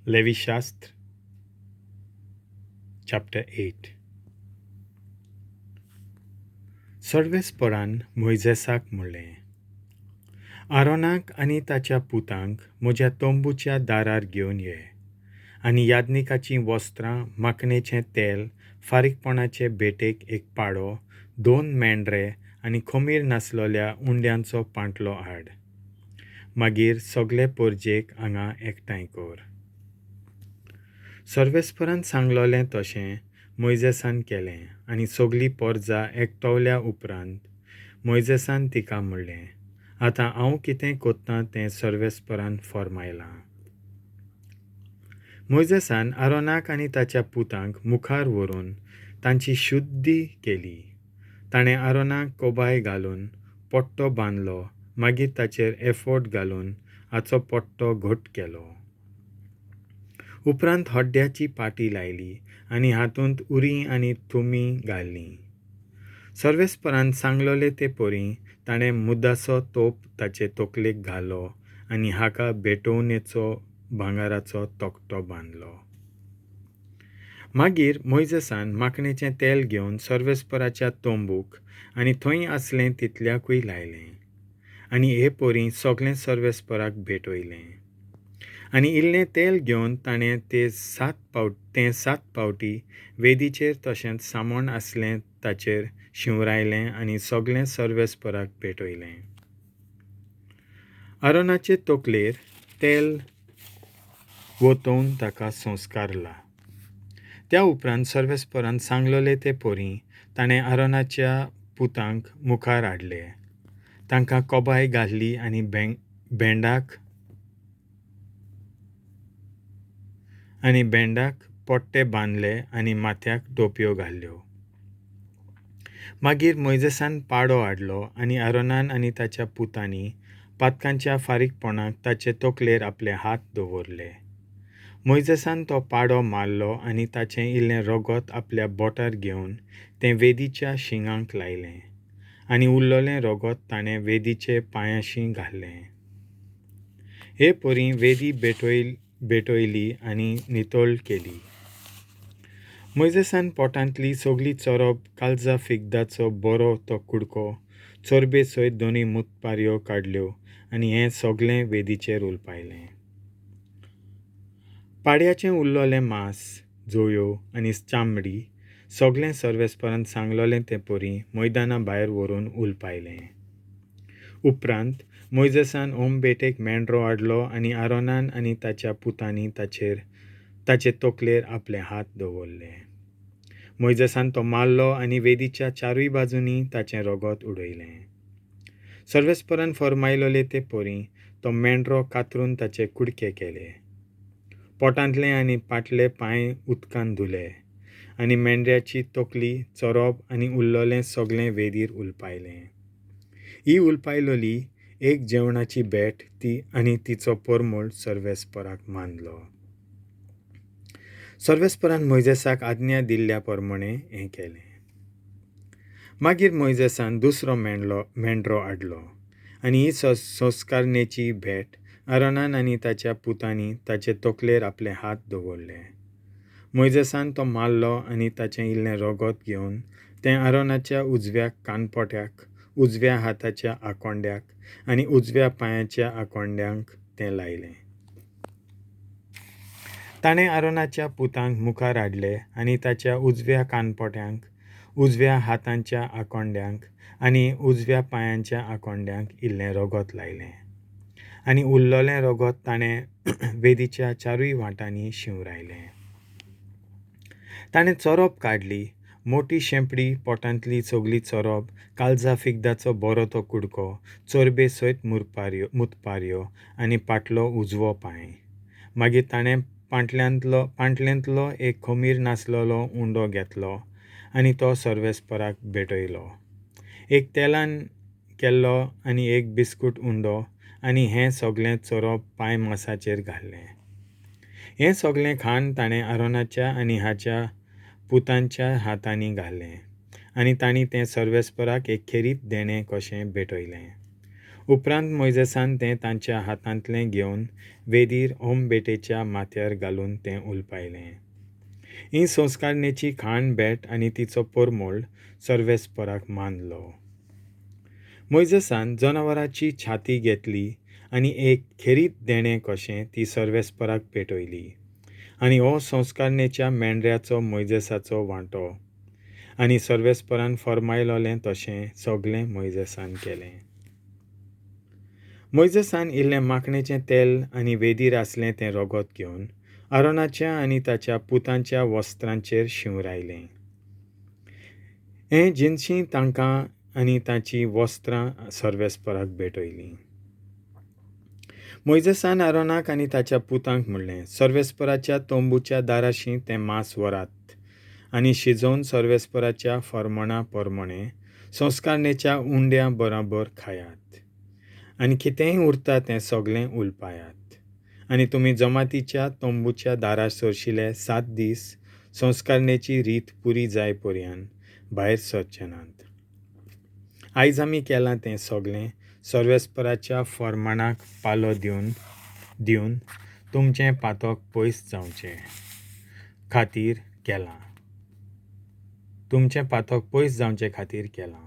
Levi-Xastr, chapter 8. सर्वेस्परान मोइजेसाक म्हणलें, आरोनाक आनी ताच्या पुतांक म्हज्या तोंबूच्या दारार घेवन ये, आनी याज्ञिकाचीं वस्त्रां, माखणेचें तेल, फारीकपणाचे भेटेक एक पाडो, 2 मेंढरे आनी खमीर नासलोल्या उंड्यांचो पांटलो हाड. मागीर सगळे पोरजेक हांगा एकठांय कर. सर्वेस्परान सांगलोलें तशें मोइजेसान केलें, आनी सगळीं पोरजां एकटवल्या उपरांत मोइजेसान तिका म्हणलें, आतां हांव कितें कोत्तां तें सर्वेस्परान फर्मायलां. मोइजेसान आरोनाक आनी ताच्या पुतांक मुखार व्हरून तांची शुद्धी केली. ताणें आरोनाक कोबाय घालून potto बांदलो, मागीर ताचेर एफोड घालून हाचो potto घट्ट केलो. उपरांत होड्ड्याची-पाटी लायली आनी हातूंत उरीं आनी थुमीं घालीं. सर्वेस्परान सांगलोलें ते परी ताणें मुद्दासो-तôप ताचे तकलेक घालो आनी हाका भेटवणेचो bhan-garacho तकटो बांदलो. मागीर मोइजेसान माखणेचें तेल घेवन सर्वेस्पराच्या तोंबूक आनी थंय आसलें titleak-ui लायलें, आनी हे परी सगळें सर्वेस्पराक भेटयलें. आनी इल्लें तेल घेवन ताणें तें 7 पावटी वेदीचेर तशेंच सामोण आसलें ताचेर शिंवरायलें आनी सगळें सर्वेस्पराक भेटयलें. आरोनाचे तकलेर तेल वतोवन ताका संस्कारला. त्या उपरांत सर्वेस्परान सांगलोलें ते परी ताणें आरोनाच्या पुतांक मुखार हाडले, तांकां कोबाय घातली आनी बेंडाक पोट्टे बांदले आनी माथ्याक टोपयो घाल्ल्यो. मागीर मोइजेसान पाडो हाडलो आनी आरोनान आनी ताच्या पुतांनी पातकांच्या फारीकपणाक ताचे तकलेर आपले हात दवरले. मोइजेसान तो पाडो मारलो आनी ताचें इल्लें रगत आपल्या बोटार घेवन तें वेदीच्या शिंगांक लायलें, आनी उरलोलें रगत ताणें वेदीचे पांयांशी घालें. हे परी वेदी भेटयली आनी नितळ केली. मोइजेसान पोटांतली सगळी चोरब, काळजा फिगदाचो बरो तो कुडको, चोरबे सयत 2 मुतपाऱ्यो काडल्यो आनी हें सगळें वेदीचेर उलपायलें. पाड्याचें उरलोलें मांस, जोयो आनी चामडी सगळें सर्वेस्परान सांगलोलें ते परी मैदाना भायर व्हरून उलपायलें. उपरांत मोइजेसान भेटेक मेंढरो हाडलो आनी आरोनान आनी ताच्या पुतांनी ताचे तकलेर आपले हात दवरले. मोइजेसान तो मारलो आनी वेदीच्या 4 बाजूंनी ताचें रगत उडयलें. सर्वेस्परान फर्मायलोलें ते परी तो मेंढरो कातरून ताचे कुडके केले. पोटांतले आनी फाटले पांय उदकान धुले आनी मेंढऱ्याची तकली, चोरब आनी उरलोलें सगळें वेदीर उलपायलें. ही उलपायलोली एक जेवणाची भेट आनी तिचो परमळ सर्वेस्पराक मानलो. सर्वेस्परान मोइजेसाक आज्ञा दिल्ल्या प्रमाणें हें केलें. मागीर मोइजेसान दुसरो मेंढरो हाडलो आनी ही संस्कारनेची भेट आरोनान आनी ताच्या पुतांनी ताचे तकलेर आपले हात दवरले. मोइजेसान तो मारलो आनी ताचें इल्लें रगत घेवन तें आरोनाच्या उजव्या कानपोट्याक, उजव्या हाताच्या आंकोड्याक आनी उजव्या पांयाच्या आंकोड्यांक तें लायलें. ताणें आरोनाच्या पुतांक मुखार हाडले आनी ताच्या उजव्या कानपोट्यांक, उजव्या हाताच्या आंकोड्यांक आनी उजव्या पांयाच्या आंकोड्यांक इल्लें रगत लायलें, आनी उरलोलें रगत ताणें वेदीच्या 4 वाटांनी शिंवरायलें. ताणें चोरब काडली, मोठी शेंपडी, पोटांतली सगळी चोरब, काळजा फिगदाचो बरो तो कुडको, चोरबे सयत मुतपाऱ्यो आनी फाटलो उजवो पांय. मागीर ताणें पांटलेंतलो एक खमीर नासलोलो उंडो घेतलो आनी तो सर्वेस्पराक भेटयलो. एक तेलान केल्लो आनी एक बिस्कूट उंडो आनी हें सगळें चोरब पांय मांसाचेर घालें. हें सगळें खाण ताणें आरोनाच्या आनी हाच्या पुतांच्या हातांनी घालें आनी तांणी तें सर्वेस्पराक एक खेरीत देणें कशें भेटयलें. उपरांत मोइजेसान तें तांच्या हातांतलें घेवन वेदीर बेटेच्या माथ्यार घालून तें उलपायलें. ही संस्कारणेची खाण भेट आनी तिचो परमोळ सर्वेस्पराक मानलो. मोइजेसान जनावराची छाती घेतली आनी एक खेरीत देणें कशें ती सर्वेस्पराक पेटयली. आनी हो संस्कारणेच्या मेंढऱ्याचो मोइजेसाचो वांटो. आनी सर्वेस्परान फर्मायलोलें तशें सगळें मोइजेसान केलें. मोइजेसान इल्लें माखणेचें तेल आनी वेदीर आसलें तें रगत घेवन आरोनाच्या आनी ताच्या पुतांच्या वस्त्रांचेर शिंवरायलें. हें जिनसी तांकां आनी तांची वस्त्रां सर्वेस्पराक भेटयलीं. मोइजेसान आरोनाक आनी ताच्या पुतांक म्हणलें, सर्वेस्पराच्या तोंबूच्या दाराशीं तें मांस व्हरात आनी शिजोवन सर्वेस्पराच्या फर्मोणा प्रमाणें संस्कारणेच्या उंड्या बरोबर खायात. आनी कितेंय उरता तें सगळें उलपायात. आनी तुमी जमातीच्या तोंबूच्या दारार सरशिल्ले 7 दीस संस्कारणेची रीत पुरी जाय पर्यंत भायर सरचे नात. आयज आमी केलां तें सगळें सर्वेस्पराच्या फर्माणाक पालो दिवन तुमचें पातक पयस जावचें खातीर केलां. तुमचें पातक पयस जावचे खातीर केलां.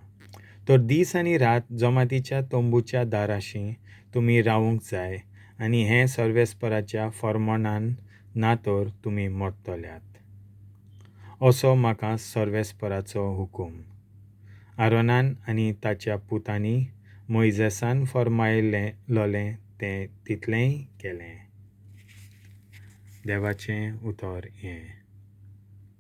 तर दीस आनी रात जमातीच्या तोंबूच्या दाराशीं तुमी रावूंक जाय आनी हें सर्वेस्पराच्या फर्मोणान ना तर तुमी मरतल्यात. असो म्हाका सर्वेस्पराचो हुकूम. आरोनान आनी ताच्या पुतांनी मोइजेसान फर्मायलोलें तें तितलेंय केलें. देवाचें उतर हें.